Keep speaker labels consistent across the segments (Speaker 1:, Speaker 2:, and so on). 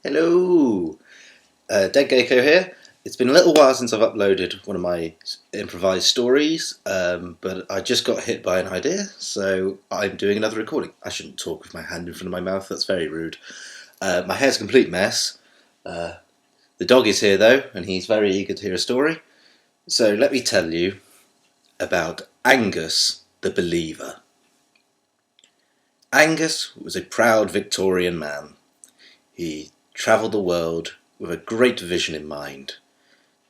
Speaker 1: Hello, Dead Gecko here. It's been a little while since I've uploaded one of my improvised stories, but I just got hit by an idea, so I'm doing another recording. I shouldn't talk with my hand in front of my mouth, that's very rude. My hair's a complete mess. The dog is here though, and he's very eager to hear a story. So let me tell you about Angus the Believer. Angus was a proud Victorian man. He travelled the world with a great vision in mind,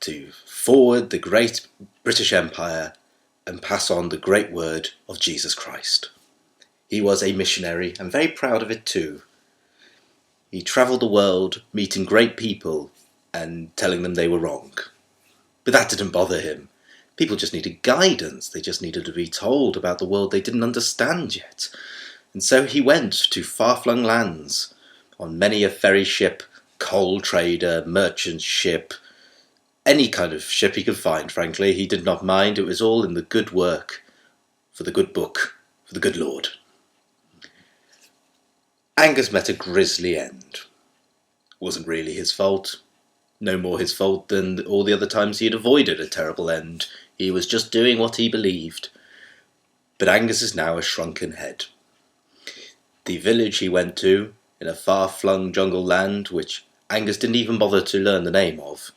Speaker 1: to forward the great British Empire and pass on the great word of Jesus Christ. He was a missionary and very proud of it too. He travelled the world meeting great people and telling them they were wrong. But that didn't bother him. People just needed guidance. They just needed to be told about the world they didn't understand yet. And so he went to far-flung lands on many a ferry ship, coal trader, merchant ship, any kind of ship he could find, frankly. He did not mind. It was all in the good work, for the good book, for the good Lord. Angus met a grisly end. Wasn't really his fault. No more his fault than all the other times he had avoided a terrible end. He was just doing what he believed. But Angus is now a shrunken head. The village he went to, in a far-flung jungle land, which Angus didn't even bother to learn the name of,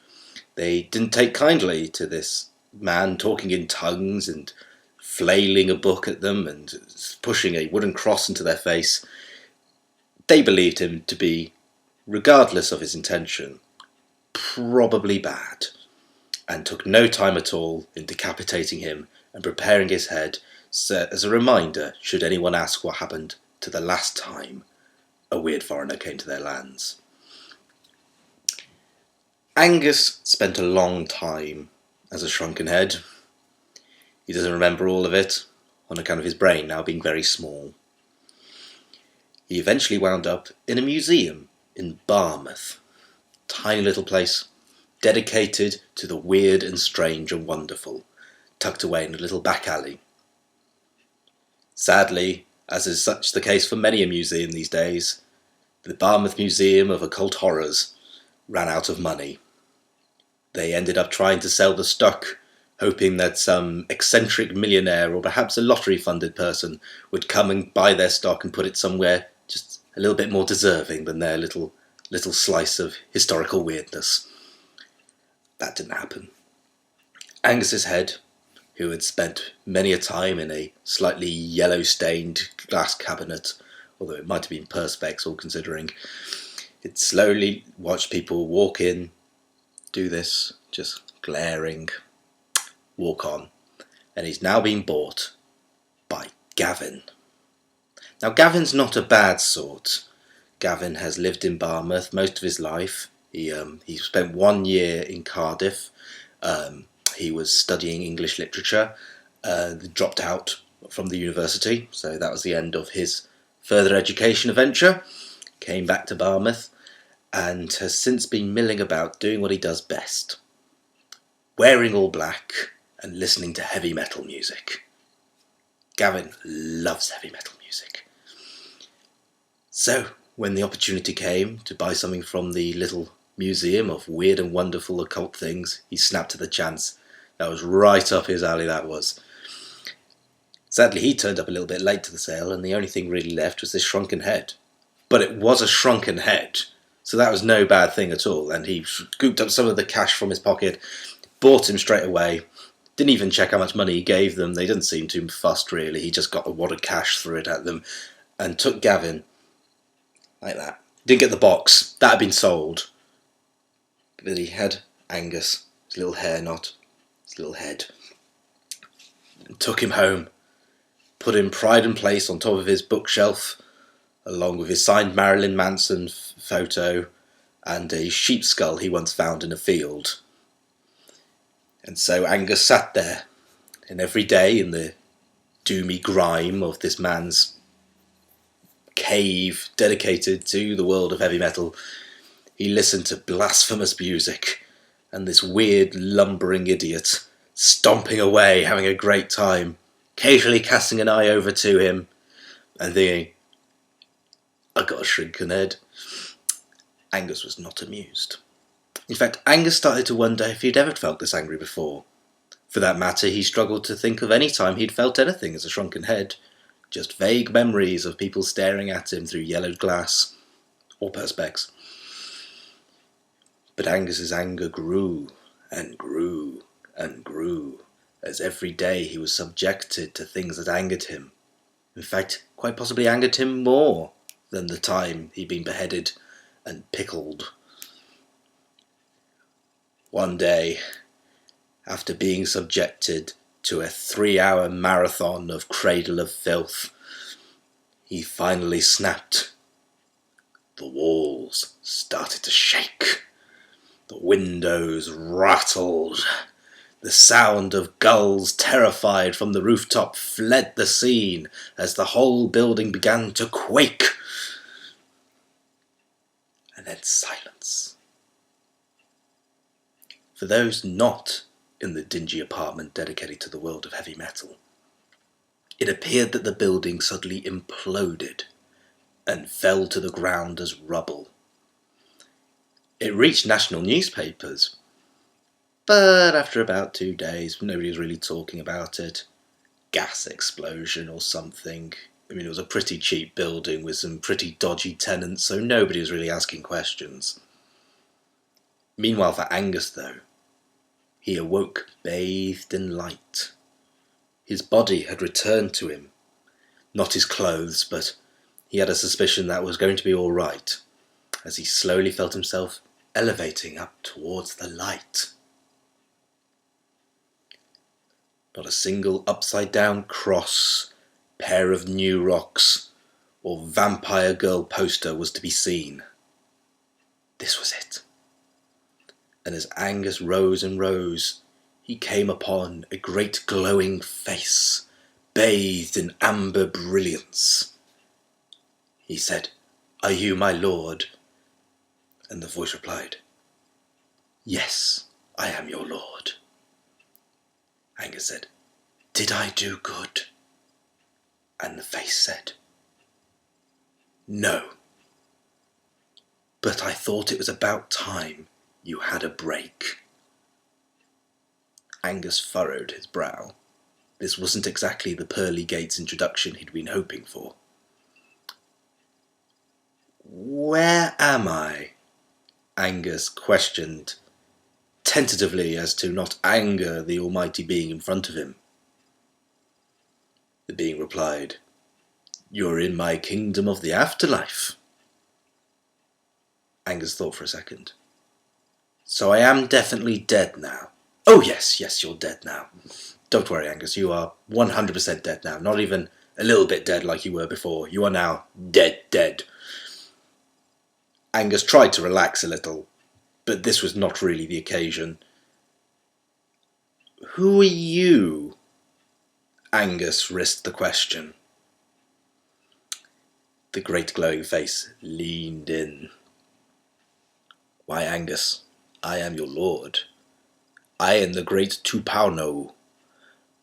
Speaker 1: they didn't take kindly to this man talking in tongues and flailing a book at them and pushing a wooden cross into their face. They believed him to be, regardless of his intention, probably bad, and took no time at all in decapitating him and preparing his head as a reminder should anyone ask what happened to the last time a weird foreigner came to their lands. Angus spent a long time as a shrunken head. He doesn't remember all of it, on account of his brain now being very small. He eventually wound up in a museum in Barmouth, tiny little place, dedicated to the weird and strange and wonderful, tucked away in a little back alley. Sadly, as is such the case for many a museum these days, the Barmouth Museum of Occult Horrors ran out of money. They ended up trying to sell the stock, hoping that some eccentric millionaire or perhaps a lottery-funded person would come and buy their stock and put it somewhere just a little bit more deserving than their little slice of historical weirdness. That didn't happen. Angus's head, who had spent many a time in a slightly yellow-stained glass cabinet, although it might have been perspex all considering, it slowly watched people walk in, do this, just glaring, walk on, and he's now being bought by Gavin. Now Gavin's not a bad sort. Gavin has lived in Barmouth most of his life. He spent 1 year in Cardiff. He was studying English literature, dropped out from the university, so that was the end of his further education adventure. Came back to Barmouth and has since been milling about doing what he does best, wearing all black and listening to heavy metal music. Gavin loves heavy metal music. So, when the opportunity came to buy something from the little museum of weird and wonderful occult things, he snapped at the chance. That was right up his alley, that was. Sadly, he turned up a little bit late to the sale, and the only thing really left was this shrunken head. But it was a shrunken head, so that was no bad thing at all, and he scooped up some of the cash from his pocket, bought him straight away, didn't even check how much money he gave them. They didn't seem too fussed, really. He just got a wad of cash, threw it at them, and took Gavin like that. Didn't get the box. That had been sold. But he had Angus, his little hair knot, his little head, and took him home, put him pride and place on top of his bookshelf, along with his signed Marilyn Manson photo and a sheep skull he once found in a field. And so Angus sat there, and every day in the doomy grime of this man's cave dedicated to the world of heavy metal, he listened to blasphemous music and this weird lumbering idiot stomping away, having a great time, occasionally casting an eye over to him and thinking, I got a shrunken head. Angus was not amused. In fact, Angus started to wonder if he'd ever felt this angry before. For that matter, he struggled to think of any time he'd felt anything as a shrunken head, just vague memories of people staring at him through yellowed glass, or perspex. But Angus's anger grew and grew and grew, as every day he was subjected to things that angered him. In fact, quite possibly angered him more than the time he'd been beheaded and pickled. One day, after being subjected to a 3-hour marathon of cradle of filth, he finally snapped. The walls started to shake. The windows rattled. The sound of gulls terrified from the rooftop fled the scene as the whole building began to quake. And then silence. For those not in the dingy apartment dedicated to the world of heavy metal, it appeared that the building suddenly imploded and fell to the ground as rubble. It reached national newspapers, but after about 2 days, nobody was really talking about it. Gas explosion or something. I mean, it was a pretty cheap building with some pretty dodgy tenants, so nobody was really asking questions. Meanwhile, for Angus, though, he awoke bathed in light. His body had returned to him. Not his clothes, but he had a suspicion that was going to be all right, as he slowly felt himself elevating up towards the light. Not a single upside-down cross, pair of new rocks, or vampire girl poster was to be seen. This was it. And as Angus rose and rose, he came upon a great glowing face, bathed in amber brilliance. He said, "Are you my lord?" And the voice replied, "Yes, I am your lord." Angus said, "Did I do good?" And the face said, "No. But I thought it was about time you had a break." Angus furrowed his brow. This wasn't exactly the pearly gates introduction he'd been hoping for. "Where am I?" Angus questioned, tentatively as to not anger the almighty being in front of him. The being replied, "You're in my kingdom of the afterlife." Angus thought for a second. "So I am definitely dead now." "Oh yes, you're dead now. Don't worry, Angus, you are 100% dead now. Not even a little bit dead like you were before. You are now dead. Angus tried to relax a little, but this was not really the occasion. "Who are you?" Angus risked the question. The great glowing face leaned in. "Why, Angus, I am your lord. I am the great Tupauno.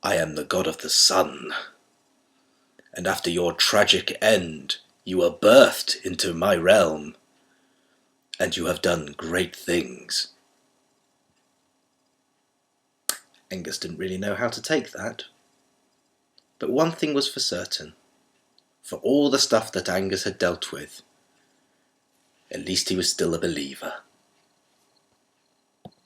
Speaker 1: I am the god of the sun. And after your tragic end, you were birthed into my realm. And you have done great things." Angus didn't really know how to take that. But one thing was for certain. For all the stuff that Angus had dealt with, at least he was still a believer.